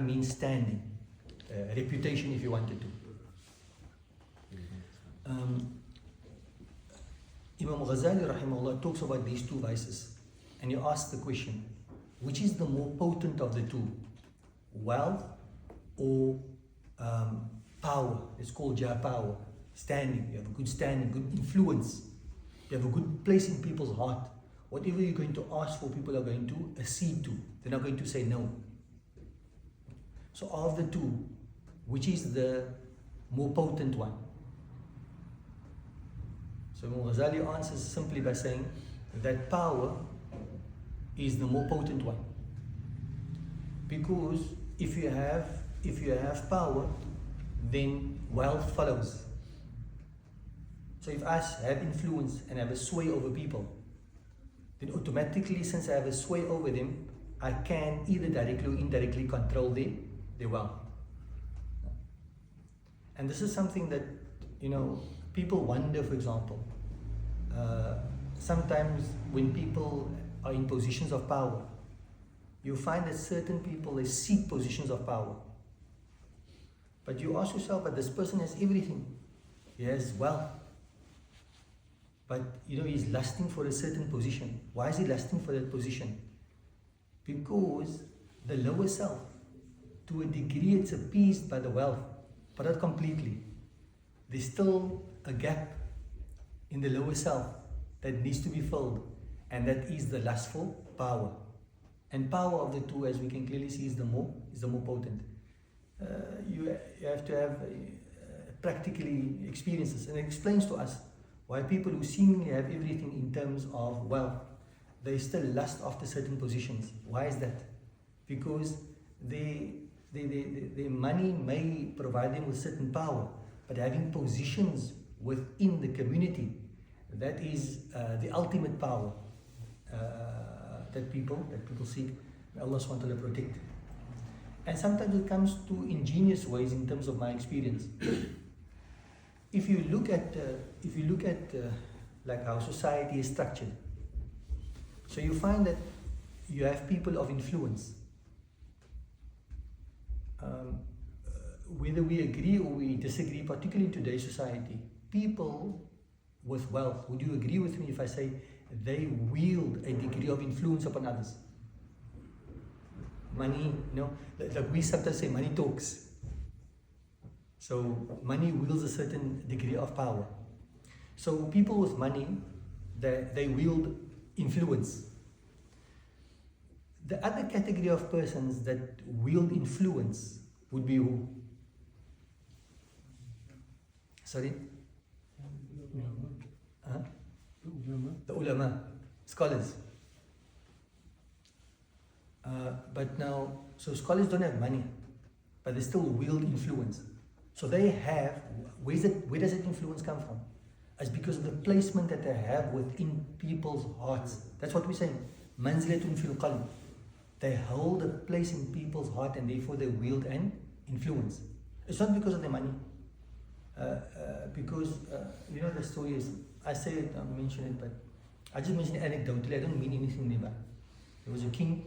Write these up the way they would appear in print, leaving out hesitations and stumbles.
means standing, reputation if you wanted to. Imam Ghazali rahimahullah talks about these two vices, and he asks the question, which is the more potent of the two, wealth or power? It's called power, standing. You have a good standing, good influence, you have a good place in people's heart. Whatever you're going to ask for, people are going to accede to. They're not going to say no. So of the two, which is the more potent one? So Imam Ghazali answers simply by saying that power is the more potent one. Because if you have power, then wealth follows. So if I have influence and have a sway over people, then automatically, since I have a sway over them, I can either directly or indirectly control their wealth. And this is something that, people wonder, for example, sometimes when people are in positions of power, you find that certain people, they seek positions of power. But you ask yourself, but this person has everything. He has wealth. But he's lusting for a certain position. Why is he lusting for that position? Because the lower self, to a degree, it's appeased by the wealth, but not completely. There's still a gap in the lower self that needs to be filled, and that is the lust for power. And power of the two, as we can clearly see, is the more potent. You have to have practically experiences, and it explains to us why people who seemingly have everything in terms of wealth, they still lust after certain positions. Why is that? Because their money may provide them with certain power, but having positions within the community, that is the ultimate power that people seek. May Allah SWT protect. And sometimes it comes to ingenious ways in terms of my experience. If you look at like how society is structured, so you find that you have people of influence. Whether we agree or we disagree, particularly in today's society, people with wealth, would you agree with me if I say they wield a degree of influence upon others? Money, like we sometimes say, money talks. So money wields a certain degree of power. So people with money, they wield influence. The other category of persons that wield influence would be who? Sorry? The ulama, scholars. But now, so scholars don't have money, but they still wield influence. So they have, where does that influence come from? It's because of the placement that they have within people's hearts. That's what we're saying. Manzilatun fil qalb. They hold a place in people's heart, and therefore they wield an influence. It's not because of their money. Because, the story is, I say it, I mention it, but I just mention it anecdotally. I don't mean anything nearby. There was a king,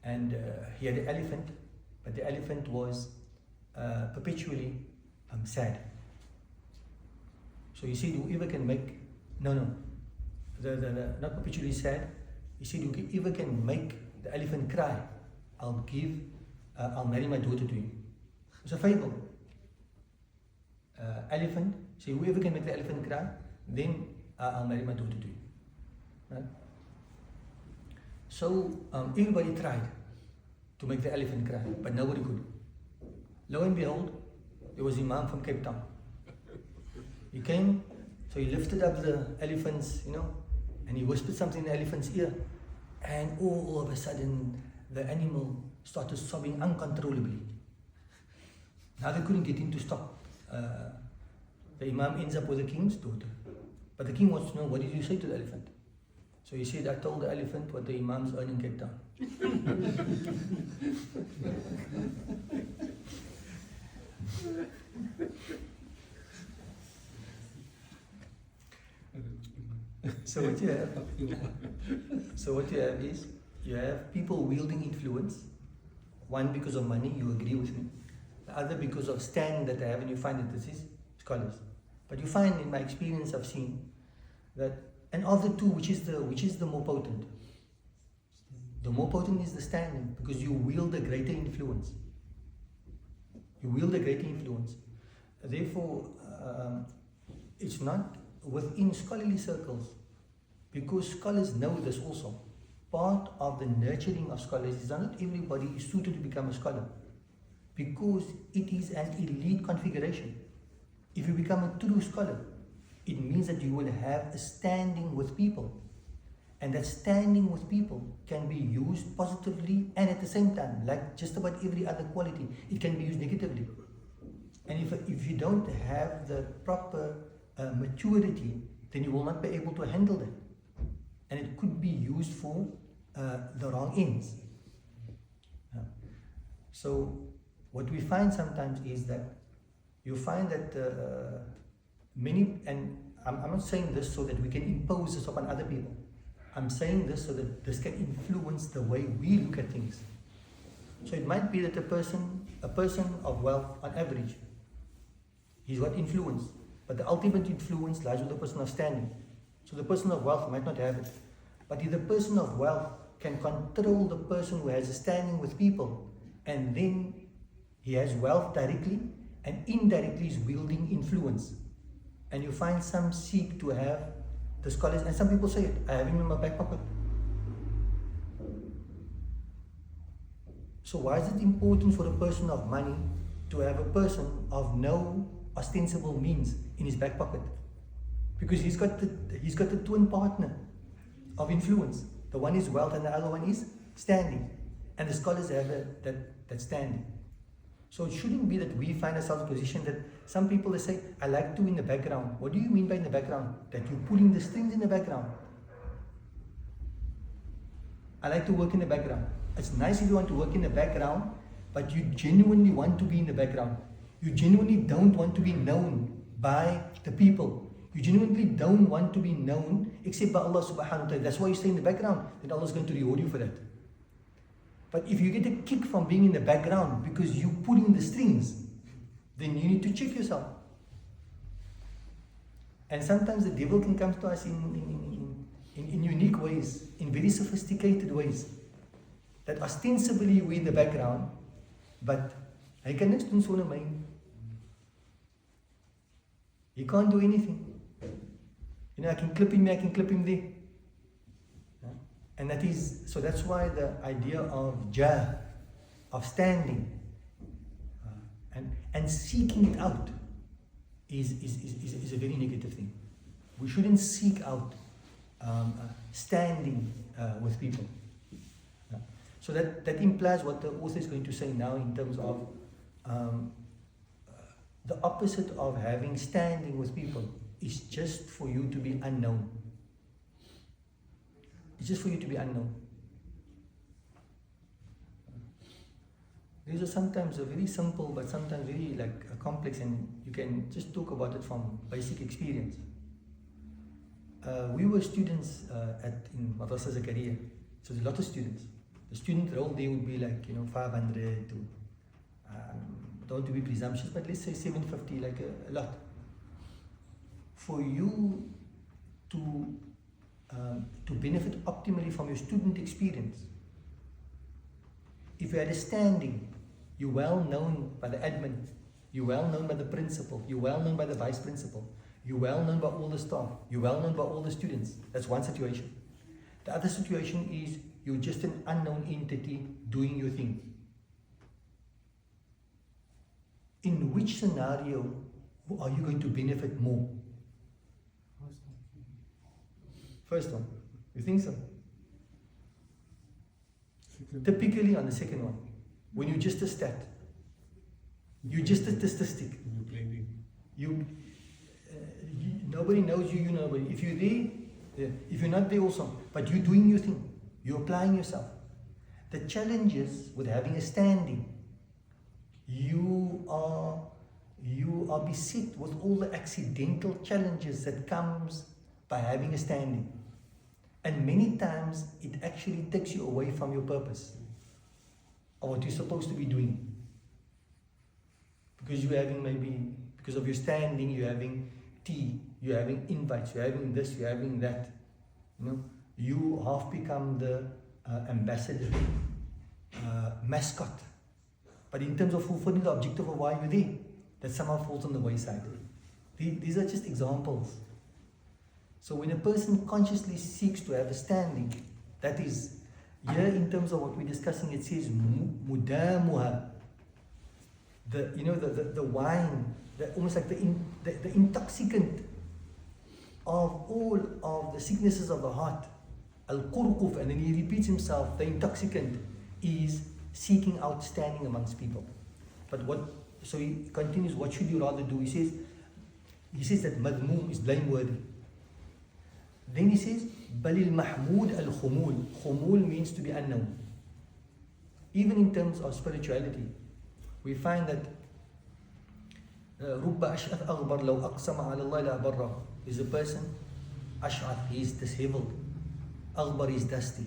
and he had an elephant, but the elephant was perpetually sad. So he said, whoever can make, not perpetually sad, he said, whoever can make the elephant cry, I'll marry my daughter to you. It's a fable. Elephant, so whoever can make the elephant cry, then I'll marry my daughter to you. Right? So everybody tried to make the elephant cry, but nobody could. Lo and behold, there was Imam from Cape Town. He came, so he lifted up the elephant's, and he whispered something in the elephant's ear, and all of a sudden the animal started sobbing uncontrollably. Now they couldn't get him to stop. The Imam ends up with the king's daughter. But the king wants to know, what did you say to the elephant? So he said, I told the elephant what the Imams earn in Cape Town. So what you have is, you have people wielding influence, One because of money, you agree with me. The other because of standing that they have, and you find that this is scholars. But you find, in my experience, I've seen that, and of the two, which is the more potent? The more potent is the standing, because you wield a greater influence. You wield a greater influence. Therefore, it's not within scholarly circles, because scholars know this also. Part of the nurturing of scholars is that not everybody is suited to become a scholar, because it is an elite configuration. If you become a true scholar, it means that you will have a standing with people. And that standing with people can be used positively, and at the same time, like just about every other quality, it can be used negatively. And if you don't have the proper maturity, then you will not be able to handle that. And it could be used for the wrong ends. So what we find sometimes is that you find that many, and I'm not saying this so that we can impose this upon other people. I'm saying this so that this can influence the way we look at things. So it might be that a person of wealth, on average, he's got influence, but the ultimate influence lies with the person of standing. So the person of wealth might not have it, but if the person of wealth can control the person who has a standing with people, and then he has wealth directly, and indirectly is wielding influence. And you find some seek to have the scholars, and some people say it, I have him in my back pocket. So why is it important for a person of money to have a person of no ostensible means in his back pocket? Because he's got the twin partner of influence. The one is wealth and the other one is standing. And the scholars have that standing. So it shouldn't be that we find ourselves in a position that some people, they say, I like to in the background. What do you mean by in the background? That you're pulling the strings in the background. I like to work in the background. It's nice if you want to work in the background, but you genuinely want to be in the background. You genuinely don't want to be known by the people. You genuinely don't want to be known except by Allah subhanahu wa ta'ala. That's why you stay in the background. Then Allah is going to reward you for that. But if you get a kick from being in the background because you're pulling the strings, then you need to check yourself. And sometimes the devil can come to us in unique ways, in very sophisticated ways, that ostensibly we're in the background, but hy kan niks doen sonder my. He can't do anything. You know, I can clip him here, I can clip him there. And that's why the idea of jah, of standing, and seeking it out is a very negative thing. We shouldn't seek out standing with people. So that implies what the author is going to say now in terms of the opposite of having standing with people is just for you to be unknown. It's just for you to be unknown. These are sometimes a very simple, but sometimes very complex, and you can just talk about it from basic experience. We were students in Madrasa Zakaria, so there's a lot of students. The student roll there would be 500 to, don't want to be presumptuous, but let's say 750, a lot. For you to benefit optimally from your student experience, if you had a standing, you're well known by the admin, you're well known by the principal, you're well known by the vice principal, you're well known by all the staff, you're well known by all the students. That's one situation. The other situation is you're just an unknown entity doing your thing. In which scenario are you going to benefit more? First one. You think so? Typically on the second one. When you're just a stat. You're just a statistic. Nobody knows you, you know nobody. If you're there, if you're not there also, but you're doing your thing. You're applying yourself. The challenge is with having a standing. You are beset with all the accidental challenges that comes by having a standing. And many times it actually takes you away from your purpose of what you're supposed to be doing. Because you're having maybe, because of your standing, you're having tea, you're having invites, you're having this, you're having that. You know, you half become the ambassador, mascot. But in terms of fulfilling the objective of why you're there, that somehow falls on the wayside. These are just examples. So when a person consciously seeks to have a standing, that is, here in terms of what we're discussing, it says mudamuha. The wine, almost like the intoxicant of all of the sicknesses of the heart, al-qurquf, and then he repeats himself, the intoxicant is seeking out standing amongst people. So he continues, what should you rather do? He says that madmoom is blameworthy. Then he says, balil mahmood al-khumul. Khumul means to be unknown. Even in terms of spirituality, we find that رُبَّ أَشْعَثْ أَغْبَرْ لَوْ أَقْسَمَ عَلَى اللَّهِ لَأَبَرَّهُ is a person, ash'ath, he is disheveled, أغبر is dusty.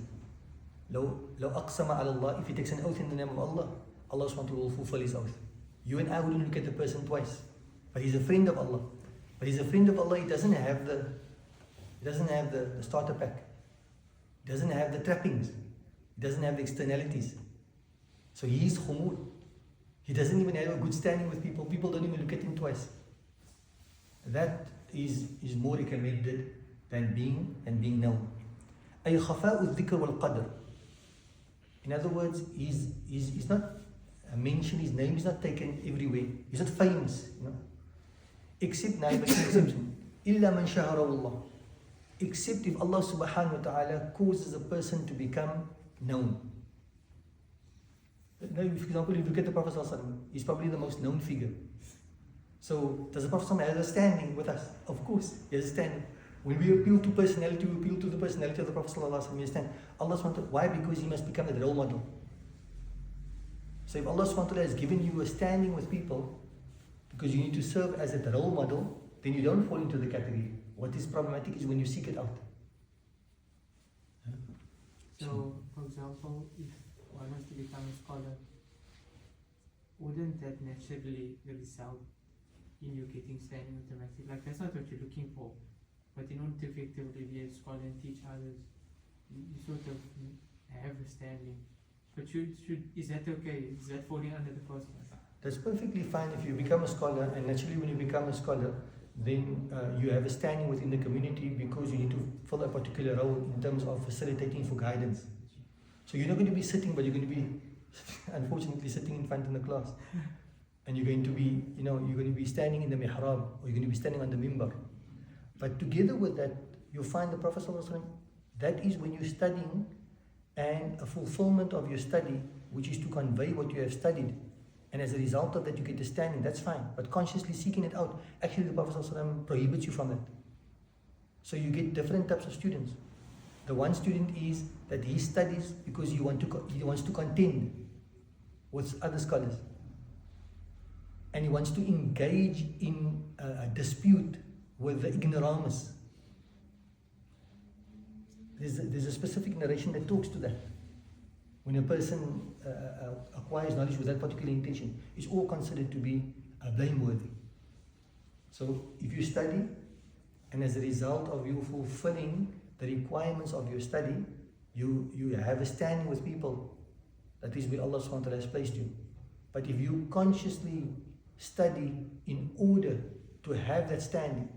لو أقسم على الله, if he takes an oath in the name of Allah, Allah SWT will fulfill his oath. You and I wouldn't look at the person twice, but he's a friend of Allah. But he's a friend of Allah, he doesn't have the starter pack, he doesn't have the trappings, he doesn't have the externalities. So he is khumul. He doesn't even have a good standing with people. People don't even look at him twice. That is more recommended than being known. أي خفاء الذكر والقدر. In other words, he's not mentioned, his name is not taken everywhere. He's not famous, you know. Except exception. إلا من شهره الله. Except if Allah subhanahu wa ta'ala causes a person to become known. For example, if you look at the Prophet ﷺ, he's probably the most known figure. So, does the Prophet ﷺ have a standing with us? Of course, he has a standing. When we appeal to personality, we appeal to the personality of the Prophet ﷺ. We understand. Allah SWT, why? Because he must become a role model. So if Allah SWT has given you a standing with people, because you need to serve as a role model, then you don't fall into the category. What is problematic is when you seek it out. So, for example, if one wants to become a scholar, wouldn't that naturally result in you getting standing automatically? Like, that's not what you're looking for, but in order to effectively be a scholar and teach others, you sort of have a standing. But is that okay? Is that falling under the first one? That's perfectly fine if you become a scholar, and naturally when you become a scholar, then you have a standing within the community because you need to fill a particular role in terms of facilitating for guidance. So you're not going to be sitting, but you're going to be, unfortunately, sitting in front in the class. And you're going to be, you're going to be standing in the mihrab, or you're going to be standing on the mimbar. But together with that, you'll find the Prophet ﷺ, that is when you're studying, and a fulfillment of your study, which is to convey what you have studied. And as a result of that, you get a standing, that's fine. But consciously seeking it out, actually the Prophet ﷺ prohibits you from that. So you get different types of students. The one student is that he studies because he wants to contend with other scholars. And he wants to engage in a dispute with the ignoramus. There's a specific narration that talks to that. When a person acquires knowledge with that particular intention, it's all considered to be blameworthy. So if you study, and as a result of you fulfilling the requirements of your study, you have a standing with people, that is where Allah SWT has placed you. But if you consciously study in order to have that standing,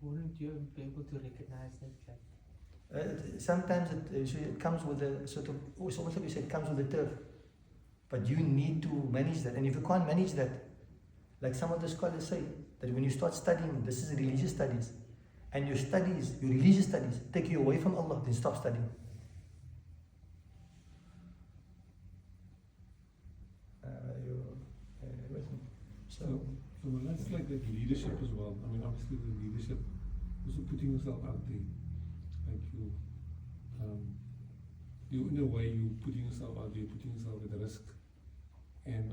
wouldn't you be able to recognize that? Sometimes it comes with a sort of, it's almost like you said, it comes with a turf. But you need to manage that. And if you can't manage that, like some of the scholars say, that when you start studying, this is religious studies, and your studies, your religious studies, take you away from Allah, then stop studying. So that's like that leadership as well. I mean, obviously the leadership, also putting yourself out there. Like you in a way, you putting yourself out there, putting yourself at risk and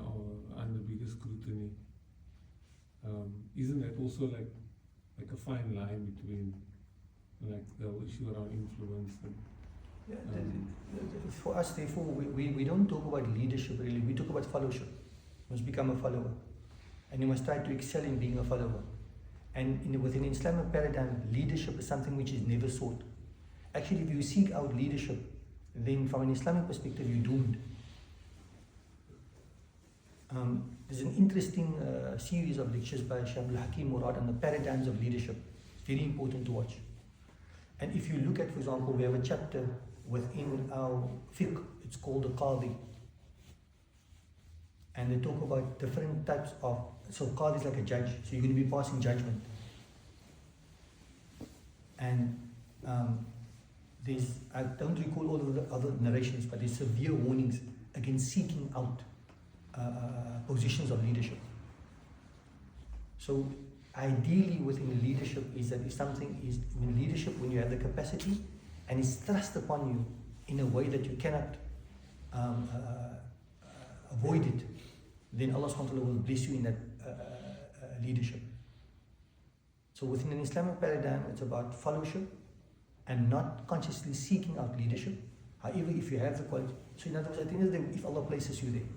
under bigger scrutiny. Isn't that also like a fine line between like the whole issue around influence and For us, therefore, we don't talk about leadership really, we talk about fellowship. You must become a follower. And you must try to excel in being a follower. And within the Islamic paradigm, leadership is something which is never sought. Actually, if you seek out leadership, then from an Islamic perspective, you're doomed. There's an interesting series of lectures by Shaykh Hakim Murad on the paradigms of leadership. It's very important to watch. And if you look at, for example, we have a chapter within our fiqh, it's called the Qadi. And they talk about different types of, so Qadi is like a judge, so you're going to be passing judgment. And I don't recall all of the other narrations, but there's severe warnings against seeking out positions of leadership. So ideally within leadership is that if something is in leadership, when you have the capacity and it's thrust upon you in a way that you cannot avoid it, then Allah subhanahu wa ta'ala will bless you in that leadership. So within an Islamic paradigm, it's about fellowship and not consciously seeking out leadership. However, if you have the quality, so in other words, at the end of the day, if Allah places you there,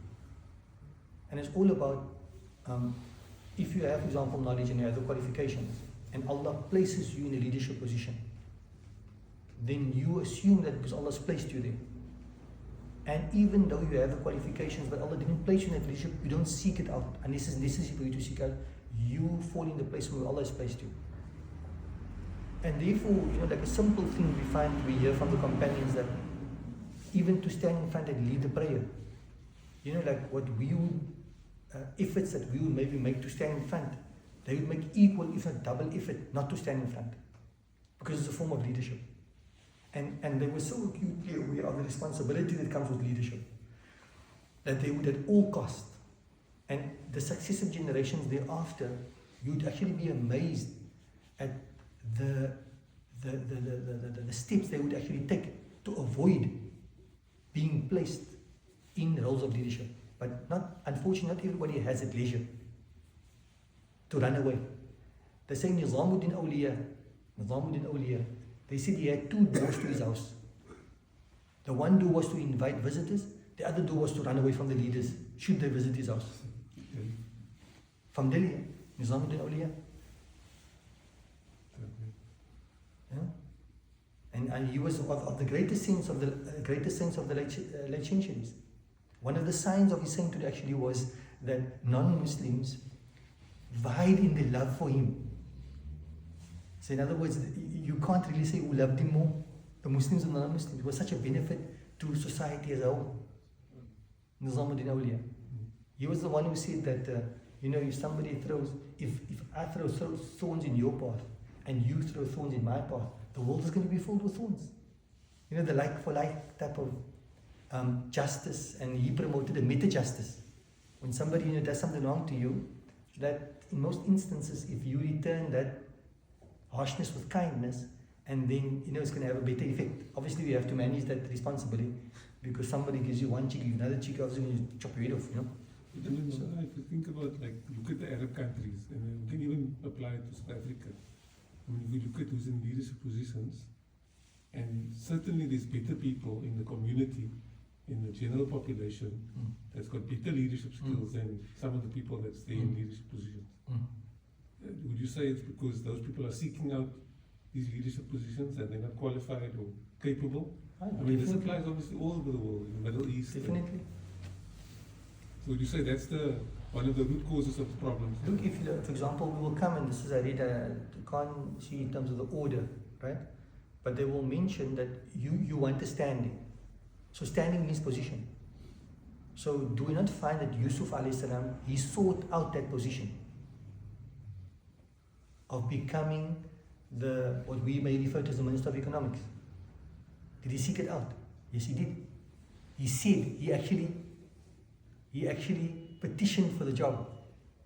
and it's all about, if you have, for example, knowledge and you have the qualifications, and Allah places you in a leadership position, then you assume that because Allah's placed you there. And even though you have the qualifications, but Allah didn't place you in that leadership, you don't seek it out. Unless it's necessary for you to seek out, you fall in the place where Allah has placed you. And therefore, like a simple thing we hear from the companions that even to stand in front and lead the prayer, like what we would, efforts that we would maybe make to stand in front, they would make equal, if not double effort, not to stand in front. Because it's a form of leadership. And they were so acutely aware of the responsibility that comes with leadership, that they would at all cost, and the successive generations thereafter, you'd actually be amazed at the steps they would actually take to avoid being placed in roles of leadership. But unfortunately, not everybody has at leisure to run away. They say Nizamuddin Awliya, they said he had two doors to his house. The one door was to invite visitors, the other door was to run away from the leaders should they visit his house. From Delhi, Nizamuddin Awliya. And he was of the greatest sense of the late centuries. One of the signs of his sainthood actually was that non-Muslims vied in their love for him. So in other words, you can't really say who loved him more, the Muslims or the non-Muslims. It was such a benefit to society as a whole. Nizamuddin Awliya. He was the one who said that, if somebody if I throw thorns in your path and you throw thorns in my path, the world is going to be filled with thorns. The like for like type of justice, and he promoted a meta-justice. When somebody does something wrong to you, that in most instances, if you return that harshness with kindness, and then it's going to have a better effect. Obviously, we have to manage that responsibly, because somebody gives you one cheek, another cheek, obviously you chop your head off. But then, if you think about, look at the Arab countries, and you can even apply it to South Africa. I mean, if you look at who's in leadership positions, and certainly there's better people in the community, in the general population, that's got better leadership skills than some of the people that stay in leadership positions. Would you say it's because those people are seeking out these leadership positions and they're not qualified or capable? I mean, this applies obviously all over the world, in the Middle East. Definitely. So would you say that's one of the root causes of the problems? Look, for example, we will come, and this is I read, you can't see in terms of the order, right? But they will mention that you want a standing. So standing means position. So do we not find that Yusuf alayhi salam, he sought out that position of becoming what we may refer to as the Minister of Economics? Did he seek it out? Yes, he did. He said he actually petitioned for the job.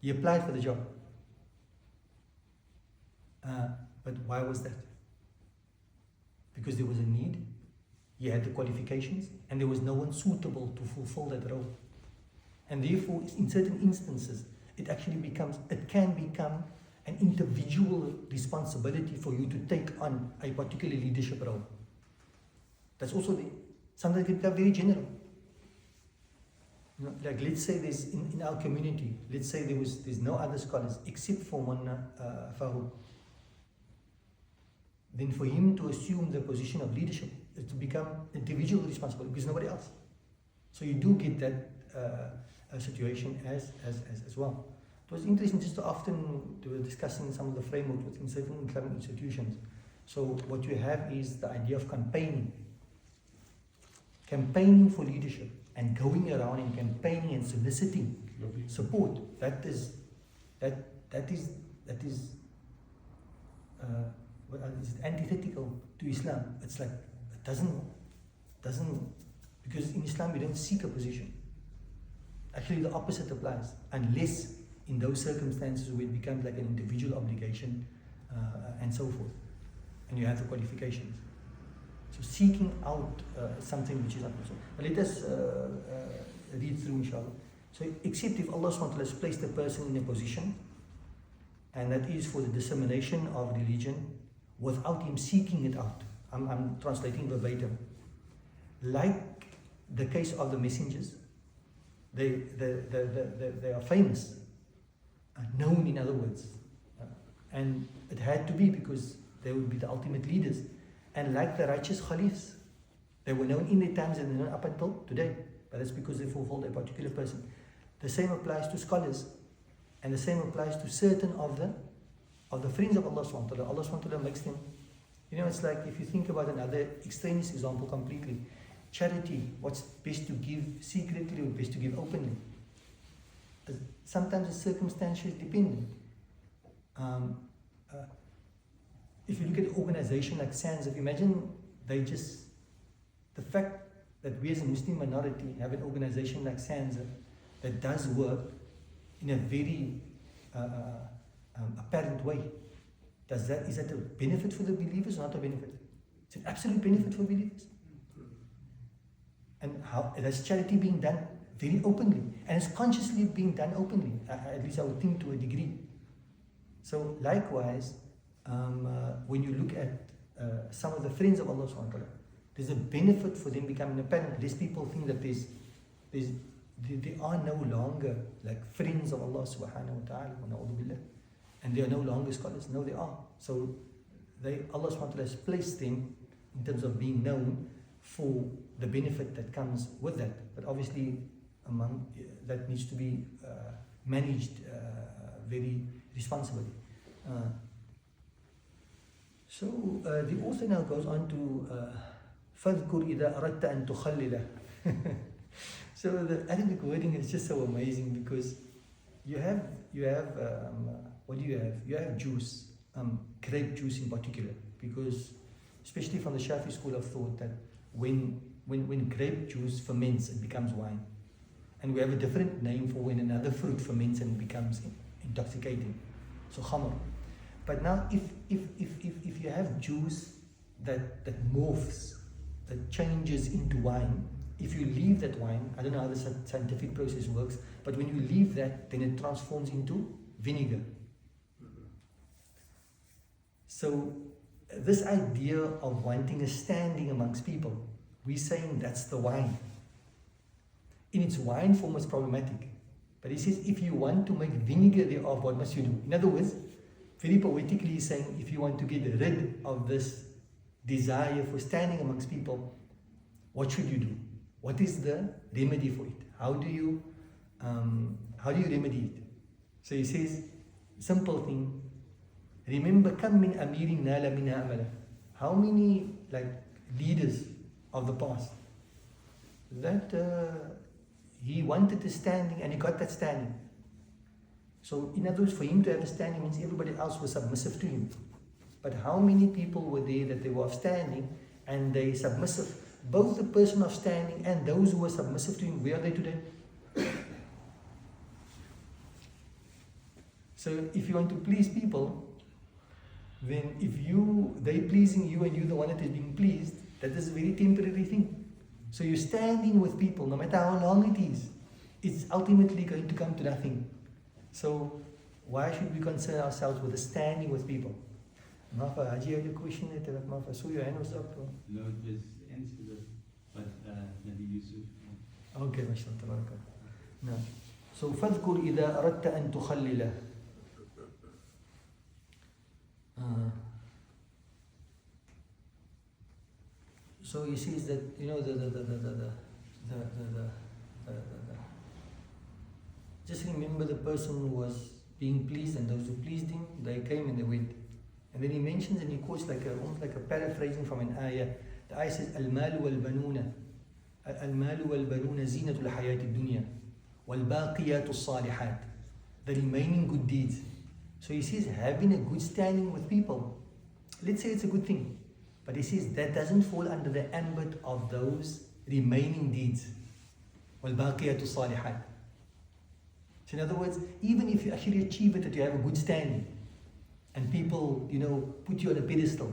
He applied for the job. But why was that? Because there was a need, he had the qualifications, and there was no one suitable to fulfill that role. And therefore, in certain instances, it can become an individual responsibility for you to take on a particular leadership role. That's also something that can become very general. Like let's say there's in our community, let's say there's no other scholars except for one Farouk. Then for him to assume the position of leadership is to become individual responsible because nobody else. So you do get that situation as well. It was interesting just to often they were discussing some of the framework within certain Islamic institutions. So what you have is the idea of campaigning for leadership and going around and campaigning and soliciting support. That is antithetical to Islam. It's like it doesn't because in Islam we don't seek a position. Actually, the opposite applies, unless in those circumstances where it becomes like an individual obligation and so forth, and you have the qualifications. So seeking out something which is unreasonable. Let us read through, inshallah. So, except if Allah SWT has placed a person in a position, and that is for the dissemination of religion, without him seeking it out. I'm translating verbatim. Like the case of the messengers, they are famous, known in other words, and it had to be because they would be the ultimate leaders. And like the righteous caliphs, they were known in their times and they're known up until today, but that's because they fulfilled a particular person. The same applies to scholars, and the same applies to certain of the friends of Allah SWT. Allah SWT makes them, it's like if you think about another extraneous example completely, charity, what's best to give secretly or best to give openly. Sometimes it's circumstantially dependent. If you look at an organization like SANS, if you imagine the fact that we as a Muslim minority have an organization like SANS that does work in a very apparent way. Is that a benefit for the believers or not a benefit? It's an absolute benefit for believers. And how that's charity being done very openly, and it's consciously being done openly, at least I would think to a degree. So likewise, when you look at some of the friends of Allah SWT, there's a benefit for them becoming apparent. These people think that they are no longer like friends of Allah subhanahu wa ta'ala, and they are no longer scholars. No, they are. So Allah subhanahu wa ta'ala has placed them in terms of being known for the benefit that comes with that. But obviously, that needs to be managed very responsibly. So the author now goes on to فَذْكُرْ إِذَا أَرَدْتَ أَن تُخَلِّلَ. So the Arabic wording is just so amazing because you have what do you have? You have juice, grape juice in particular, because especially from the Shafi school of thought that when grape juice ferments, it becomes wine. And we have a different name for when another fruit ferments and becomes intoxicating. So khamr. But now if you have juice that morphs, that changes into wine, if you leave that wine, I don't know how the scientific process works, but when you leave that, then it transforms into vinegar. So this idea of wanting a standing amongst people, we're saying that's the wine. In its wine form, it's problematic. But he says, if you want to make vinegar thereof, what must you do? In other words, very poetically he's saying, if you want to get rid of this desire for standing amongst people, what should you do? What is the remedy for it? How do you remedy it? So he says, simple thing, remember kam min amirin nala minha amala. How many leaders of the past that he wanted a standing and he got that standing. So in other words, for him to have a standing means everybody else was submissive to him. But how many people were there that they were of standing and they submissive? Both the person of standing and those who were submissive to him, where are they today? So if you want to please people, then if they pleasing you and you're the one that is being pleased, that is a very temporary thing. So you're standing with people, no matter how long it is, it's ultimately going to come to nothing. So why should we concern ourselves with the standing with people? Mafa, Haji, you had a question that Mafa, so your hand was up. No, just answer the what Nabi Yusuf. Okay, mashallah, tabarakallah. Now, so فَاذْكُرْ إِذَا أَرَدْتَ أَن تُخَلِّلَ. So he says that, you know, just remember the person who was being pleased, and those who pleased him, they came and they went. And then he mentions and he quotes almost like a paraphrasing from an ayah. The ayah says, "Al-malu wal-banuna, al-malu wal-banuna zinatul hayati dunya, wal-baqiyatu salihat." The remaining good deeds. So he says, having a good standing with people, let's say it's a good thing, but he says that doesn't fall under the ambit of those remaining deeds. وَالْبَاقِيَةُ الصَّالِحَاتِ. So in other words, even if you actually achieve it, that you have a good standing, and people, you know, put you on a pedestal,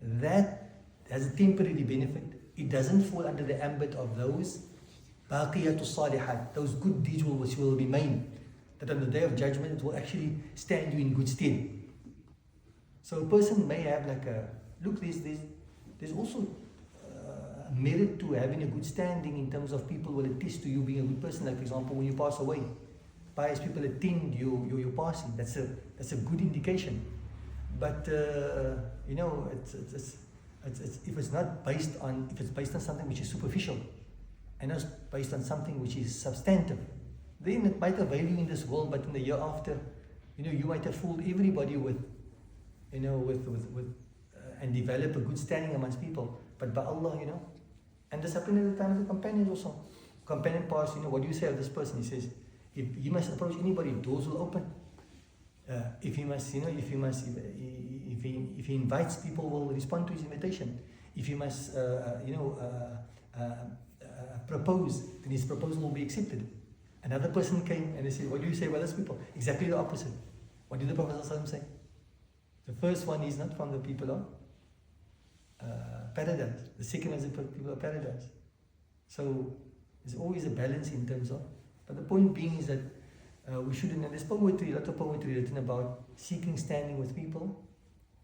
that has a temporary benefit. It doesn't fall under the ambit of those بَاقِيَةُ الصَّالِحَاتِ, those good deeds which will remain, that on the day of judgment it will actually stand you in good stead. So a person may have like a, look, there's also a merit to having a good standing in terms of people will attest to you being a good person. Like for example, when you pass away, pious people attend your passing. That's a good indication. But you know, it's if it's not based on, if it's based on something which is superficial, and it's based on something which is substantive, then it might avail you in this world, but in the year after, you know, you might have fooled everybody with, you know, and develop a good standing amongst people. But by Allah, you know, and this happened at the time of the companions also. Companion passed, you know, what do you say of this person? He says, if he must approach anybody, doors will open. If he must, you know, if he invites, people will respond to his invitation. If he must, you know, propose, then his proposal will be accepted. Another person came and he said, what do you say about those people? Exactly the opposite. What did the Prophet ﷺ say? The first one is not from the people of paradise. The second is the people of paradise. So there's always a balance in terms of, but the point being is that we shouldn't, and there's poetry, a lot of poetry written about seeking standing with people.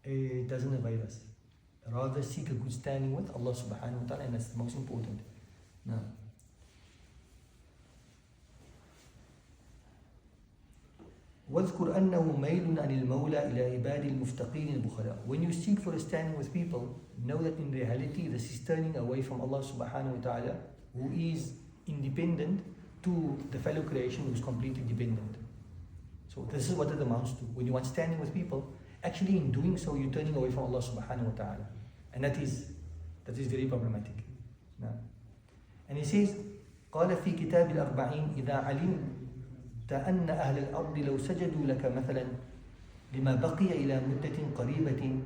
It doesn't avail us. Rather seek a good standing with Allah subhanahu wa ta'ala, and that's the most important. Now, وَاذْكُرْ أَنَّهُ مَيْلٌ عَنِ الْمَوْلَى إِلَى عِبَادِ الْمُفْتَقِينَ الْبُخَلَاءِ. When you seek for a standing with people, know that in reality this is turning away from Allah subhanahu wa ta'ala, who is independent, to the fellow creation who is completely dependent. So this is what it amounts to. When you want standing with people, actually in doing so you're turning away from Allah subhanahu wa ta'ala. And that is very problematic. Now, and he says, قال في كتاب الأربعين إذا علمت أن أهل الأرض لو سجدوا لك مثلا لما بقي إلى مدة قريبة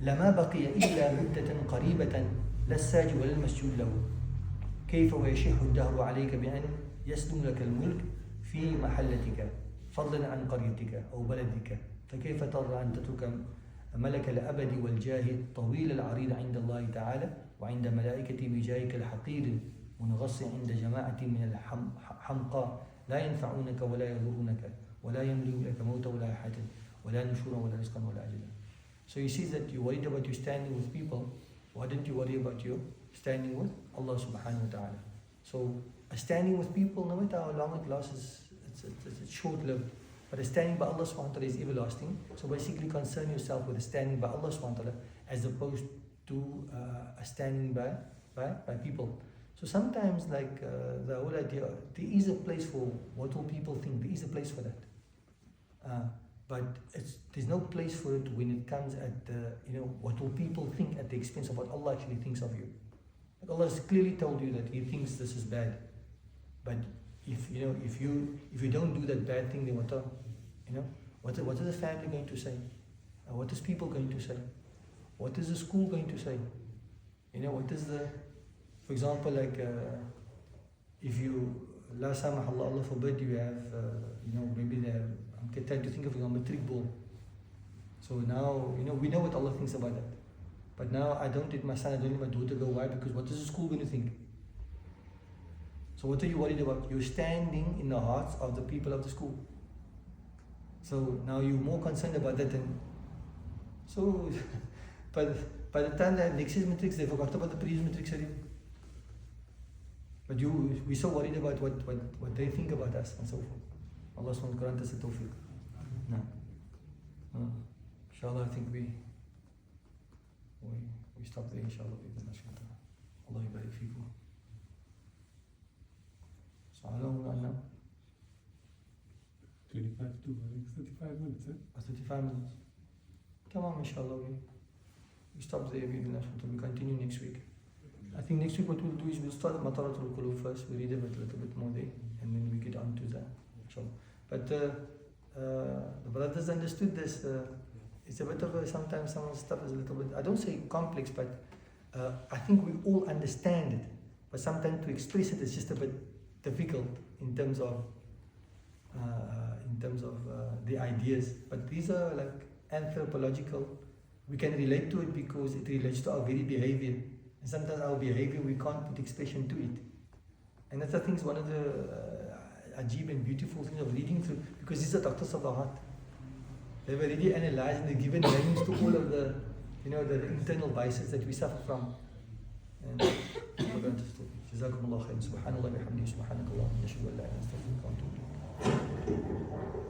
لما بقي إلا مدة قريبة لا الساجد ولا المسجود له كيف ويشح الدهر عليك بأن يسلم لك الملك في محلتك فضلا عن قريتك أو بلدك فكيف ترضى أن تترك ملك الأبد والجاه الطويل العريض عند الله تعالى وعند ملائكته بجاهك الحقير منغص عند جماعة من الحمقى لا ينفعونك ولا يضرونك ولا يملك لك موت ولا حياة ولا نشورا ولا رزقا ولا أجلا. So he says that you're worried about you standing with people. Why don't you worry about you standing with Allah subhanahu wa ta'ala? So a standing with people, no matter how long it lasts, it's short-lived. But a standing by Allah subhanahu wa ta'ala is everlasting. So basically concern yourself with a standing by Allah subhanahu wa ta'ala as opposed to a standing by people. So sometimes like the whole idea, there is a place for what will people think, there is a place for that. But there's no place for it when it comes at you know, what will people think at the expense of what Allah actually thinks of you. Like Allah has clearly told you that He thinks this is bad. But if you don't do that bad thing, then what is the family going to say? What is people going to say? What is the school going to say? What is the, for example, like if you, last time Allah forbid, you have maybe I'm trying to think of a matric board. So now we know what Allah thinks about that. But now I don't let my son, I don't let my daughter go. Why? Because what is the school going to think? So what are you worried about? You're standing in the hearts of the people of the school. So now you're more concerned about that than so. But by the time they have next year's matrix, they forgot about the previous matrix already. But we're so worried about what they think about us and so forth. Allah subhanahu wa ta'ala grant us the tawfiq. No. Inshallah, I think we stop there, inshallah. Allah yubarik feekum. So how long are now? 25 to 35 minutes, eh? 35 minutes. Tamam, inshallah. We stop there, we continue next week. I think next week what we'll do is we'll start Mataratul Qulub first, we read a little bit more there, and then we get on to that, inshallah. But the brothers understood this. It's a bit of sometimes some stuff is a little bit, I don't say complex, but I think we all understand it. But sometimes to express it is just a bit difficult in terms of the ideas. But these are like anthropological. We can relate to it because it relates to our very behavior. And sometimes our behavior, we can't put expression to it. And that's, I think, is one of the ajib and beautiful things of reading through, because these are doctors of the heart. They've already analyzed and they've given names to all of the, the internal vices that we suffer from. And we're going to stop. Jazakumullah khair. Subhanallah bihamdihi. Subhanakallah. Nashhadu an la ilaha illa anta. Astaghfiruka wa atubu ilayk.